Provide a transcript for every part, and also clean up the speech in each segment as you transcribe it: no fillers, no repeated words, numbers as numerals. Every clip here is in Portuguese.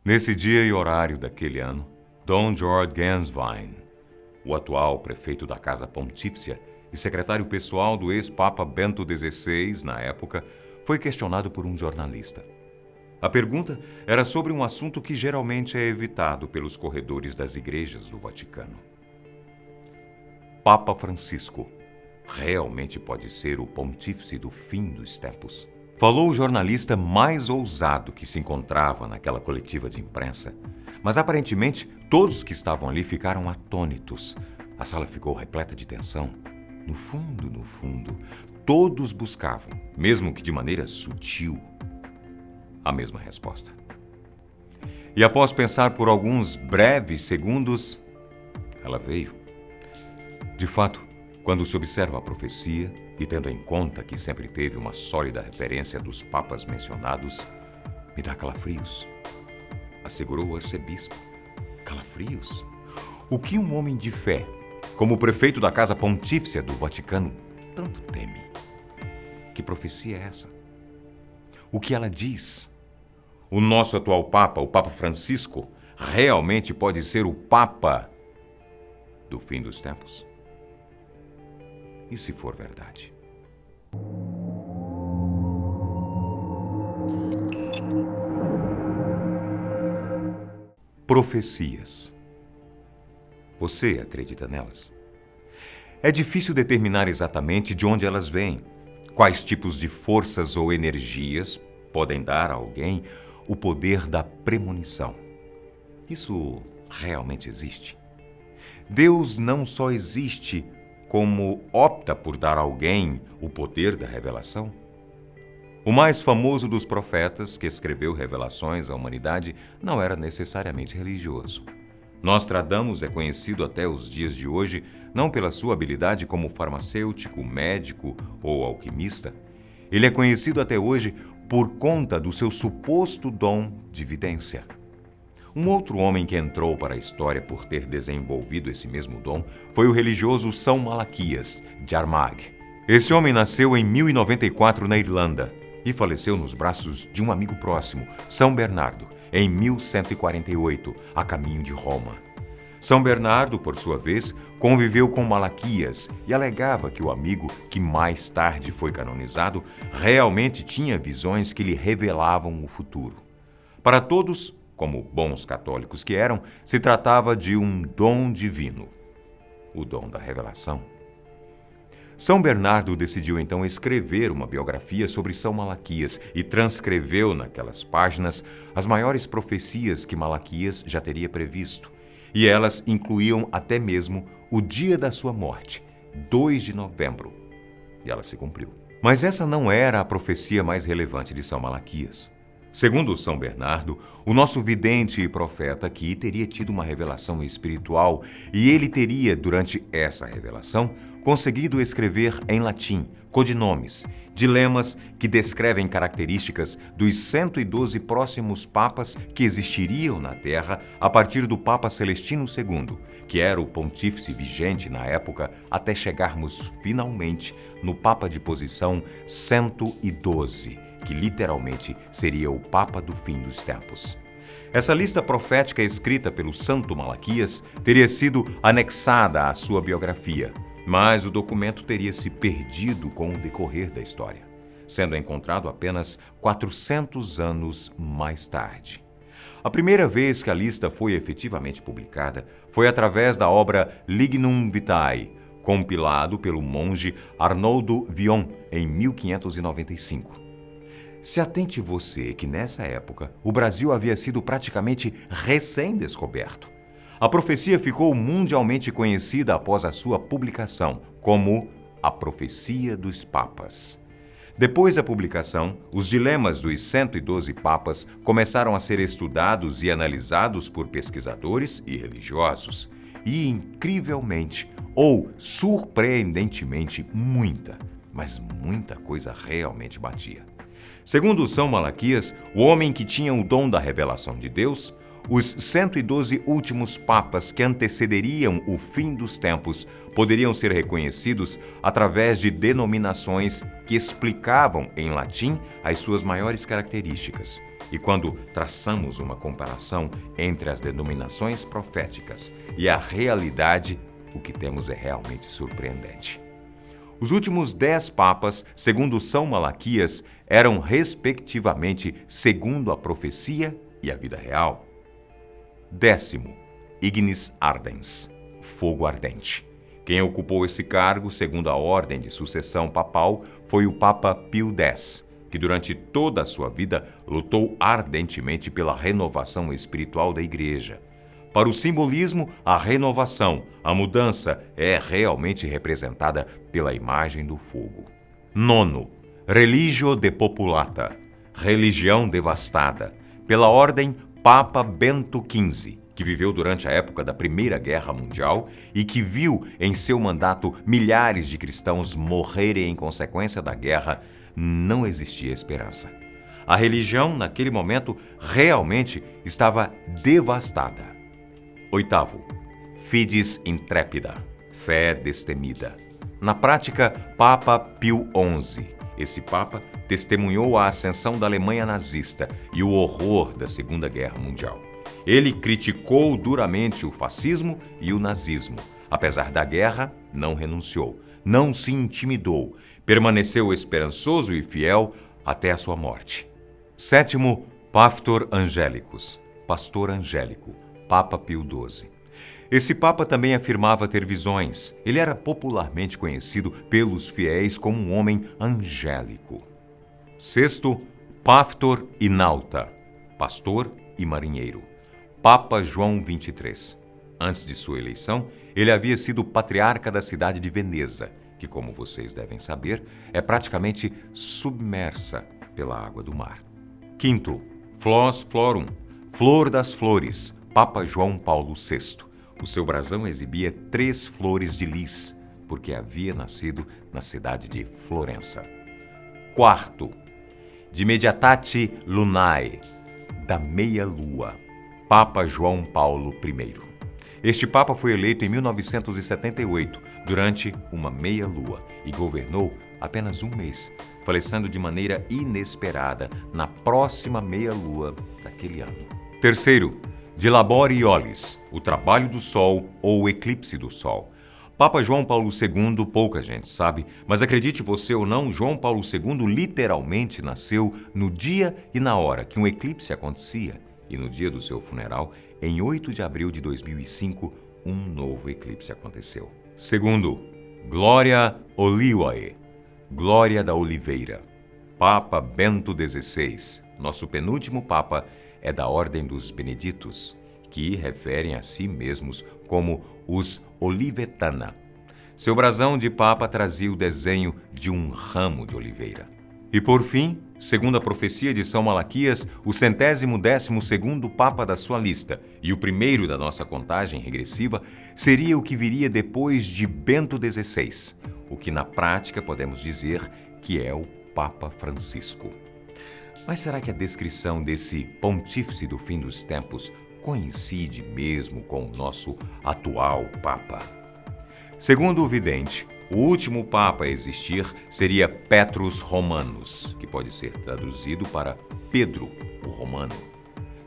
Nesse dia e horário daquele ano, Dom George Genswein, o atual prefeito da Casa Pontífice e secretário pessoal do ex-papa Bento XVI, na época, foi questionado por um jornalista. A pergunta era sobre um assunto que geralmente é evitado pelos corredores das igrejas do Vaticano. Papa Francisco realmente pode ser o pontífice do fim dos tempos? Falou o jornalista mais ousado que se encontrava naquela coletiva de imprensa, mas aparentemente todos que estavam ali ficaram atônitos. A sala ficou repleta de tensão. No fundo, todos buscavam, mesmo que de maneira sutil, a mesma resposta. E após pensar por alguns breves segundos, ela veio. De fato, quando se observa a profecia, e tendo em conta que sempre teve uma sólida referência dos papas mencionados, me dá calafrios, assegurou o arcebispo. Calafrios? O que um homem de fé, como o prefeito da Casa Pontífice do Vaticano, tanto teme? Que profecia é essa? O que ela diz? O nosso atual Papa, o Papa Francisco, realmente pode ser o Papa do fim dos tempos? E se for verdade? Profecias. Você acredita nelas? É difícil determinar exatamente de onde elas vêm, quais tipos de forças ou energias podem dar a alguém o poder da premonição. Isso realmente existe? Deus não só existe, como opta por dar a alguém o poder da revelação? O mais famoso dos profetas que escreveu revelações à humanidade não era necessariamente religioso. Nostradamus é conhecido até os dias de hoje não pela sua habilidade como farmacêutico, médico ou alquimista. Ele é conhecido até hoje por conta do seu suposto dom de vidência. Um outro homem que entrou para a história por ter desenvolvido esse mesmo dom foi o religioso São Malaquias, de Armagh. Esse homem nasceu em 1094 na Irlanda e faleceu nos braços de um amigo próximo, São Bernardo, em 1148, a caminho de Roma. São Bernardo, por sua vez, conviveu com Malaquias e alegava que o amigo, que mais tarde foi canonizado, realmente tinha visões que lhe revelavam o futuro. Para todos, como bons católicos que eram, se tratava de um dom divino, o dom da revelação. São Bernardo decidiu então escrever uma biografia sobre São Malaquias e transcreveu naquelas páginas as maiores profecias que Malaquias já teria previsto, e elas incluíam até mesmo o dia da sua morte, 2 de novembro, e ela se cumpriu. Mas essa não era a profecia mais relevante de São Malaquias. Segundo São Bernardo, o nosso vidente e profeta aqui teria tido uma revelação espiritual e ele teria, durante essa revelação, conseguido escrever em latim codinomes, dilemas que descrevem características dos 112 próximos papas que existiriam na Terra a partir do Papa Celestino II, que era o pontífice vigente na época, até chegarmos finalmente no Papa de posição 112, que literalmente seria o Papa do fim dos tempos. Essa lista profética escrita pelo Santo Malaquias teria sido anexada à sua biografia, mas o documento teria se perdido com o decorrer da história, sendo encontrado apenas 400 anos mais tarde. A primeira vez que a lista foi efetivamente publicada foi através da obra Lignum Vitae, compilado pelo monge Arnoldo Vion em 1595. Se atente você que nessa época o Brasil havia sido praticamente recém-descoberto. A profecia ficou mundialmente conhecida após a sua publicação como a Profecia dos Papas. Depois da publicação, os dilemas dos 112 papas começaram a ser estudados e analisados por pesquisadores e religiosos. E, incrivelmente, ou surpreendentemente, mas muita coisa realmente batia. Segundo São Malaquias, o homem que tinha o dom da revelação de Deus, os 112 últimos papas que antecederiam o fim dos tempos poderiam ser reconhecidos através de denominações que explicavam em latim as suas maiores características, E quando traçamos uma comparação entre as denominações proféticas e a realidade, o que temos é realmente surpreendente. Os últimos 10 papas, segundo São Malaquias, eram respectivamente segundo a profecia e a vida real. 10º, Ignis Ardens, fogo ardente. Quem ocupou esse cargo, segundo a ordem de sucessão papal, foi o Papa Pio X, que durante toda a sua vida lutou ardentemente pela renovação espiritual da Igreja. Para o simbolismo, a renovação, a mudança, é realmente representada pela imagem do fogo. 9º, Religio Depopulata, religião devastada, pela ordem Papa Bento XV, que viveu durante a época da Primeira Guerra Mundial e que viu em seu mandato milhares de cristãos morrerem em consequência da guerra. Não existia esperança. A religião, naquele momento, realmente estava devastada. 8º, Fides Intrépida, fé destemida. Na prática, Papa Pio XI. Esse Papa testemunhou a ascensão da Alemanha nazista e o horror da Segunda Guerra Mundial. Ele criticou duramente o fascismo e o nazismo. Apesar da guerra, não renunciou, não se intimidou, permaneceu esperançoso e fiel até a sua morte. 7º, Pastor Angelicus, pastor angélico, Papa Pio XII. Esse Papa também afirmava ter visões. Ele era popularmente conhecido pelos fiéis como um homem angélico. 6º, Pastor Inauta, pastor e marinheiro, Papa João XXIII. Antes de sua eleição, ele havia sido patriarca da cidade de Veneza, que, como vocês devem saber, é praticamente submersa pela água do mar. 5º, Flos Florum, flor das flores, Papa João Paulo VI. O seu brasão exibia 3 flores de lis, porque havia nascido na cidade de Florença. 4º, de Mediatate Lunae, da meia-lua, Papa João Paulo I. Este Papa foi eleito em 1978, durante uma meia-lua, e governou apenas um mês, falecendo de maneira inesperada na próxima meia-lua daquele ano. 3º, de Labore Iolis, o trabalho do Sol ou o eclipse do Sol. Papa João Paulo II, pouca gente sabe, mas acredite você ou não, João Paulo II literalmente nasceu no dia e na hora que um eclipse acontecia, e no dia do seu funeral, em 8 de abril de 2005, um novo eclipse aconteceu. 2º, Gloria Olivae, Glória da Oliveira, Papa Bento XVI. Nosso penúltimo Papa é da Ordem dos Beneditos, que referem a si mesmos como os Olivetana. Seu brasão de Papa trazia o desenho de um ramo de oliveira. E por fim, segundo a profecia de São Malaquias, o 112º Papa da sua lista e o primeiro da nossa contagem regressiva seria o que viria depois de Bento XVI, o que na prática podemos dizer que é o Papa Francisco. Mas será que a descrição desse pontífice do fim dos tempos coincide mesmo com o nosso atual Papa? Segundo o vidente, o último Papa a existir seria Petrus Romanus, que pode ser traduzido para Pedro, o Romano.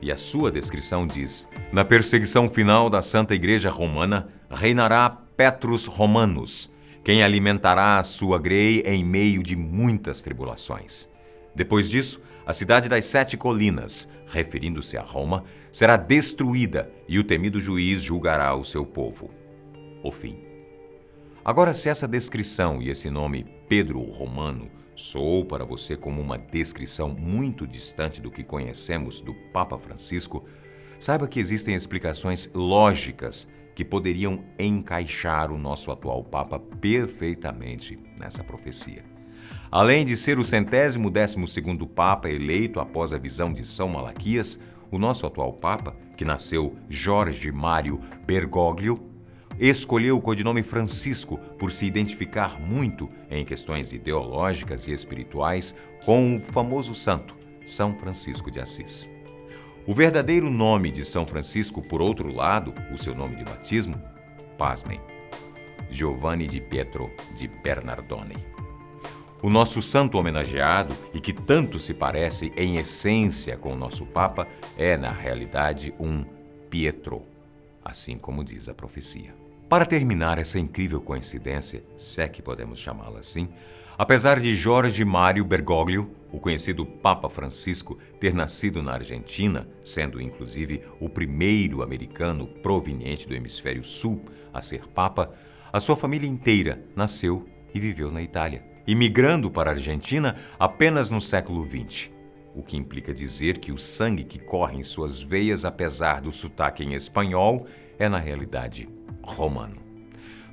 E a sua descrição diz: na perseguição final da Santa Igreja Romana, reinará Petrus Romanus, quem alimentará a sua grei em meio de muitas tribulações. Depois disso, a cidade das 7 colinas, referindo-se a Roma, será destruída e o temido juiz julgará o seu povo. O fim. Agora, se essa descrição e esse nome Pedro o Romano soou para você como uma descrição muito distante do que conhecemos do Papa Francisco, saiba que existem explicações lógicas que poderiam encaixar o nosso atual Papa perfeitamente nessa profecia. Além de ser o 112º Papa eleito após a visão de São Malaquias, o nosso atual Papa, que nasceu Jorge Mário Bergoglio, escolheu o codinome Francisco por se identificar muito em questões ideológicas e espirituais com o famoso santo, São Francisco de Assis. O verdadeiro nome de São Francisco, por outro lado, o seu nome de batismo, pasmem, Giovanni di Pietro di Bernardone. O nosso santo homenageado, e que tanto se parece em essência com o nosso Papa, é, na realidade, um Pietro, assim como diz a profecia. Para terminar essa incrível coincidência, se é que podemos chamá-la assim, apesar de Jorge Mário Bergoglio, o conhecido Papa Francisco, ter nascido na Argentina, sendo inclusive o primeiro americano proveniente do hemisfério sul a ser Papa, a sua família inteira nasceu e viveu na Itália, imigrando para a Argentina apenas no século XX, o que implica dizer que o sangue que corre em suas veias, apesar do sotaque em espanhol, é na realidade romano.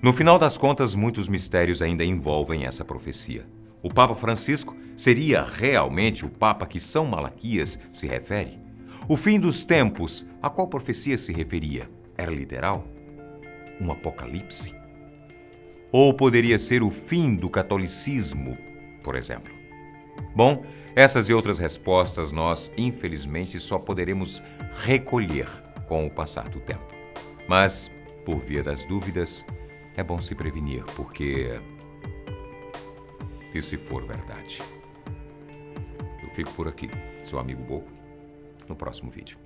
No final das contas, muitos mistérios ainda envolvem essa profecia. O Papa Francisco seria realmente o Papa que São Malaquias se refere? O fim dos tempos, a qual profecia se referia? Era literal? Um apocalipse? Ou poderia ser o fim do catolicismo, por exemplo? Bom, essas e outras respostas nós, infelizmente, só poderemos recolher com o passar do tempo. Mas, por via das dúvidas, é bom se prevenir, porque... E se for verdade? Eu fico por aqui, seu amigo Boco, no próximo vídeo.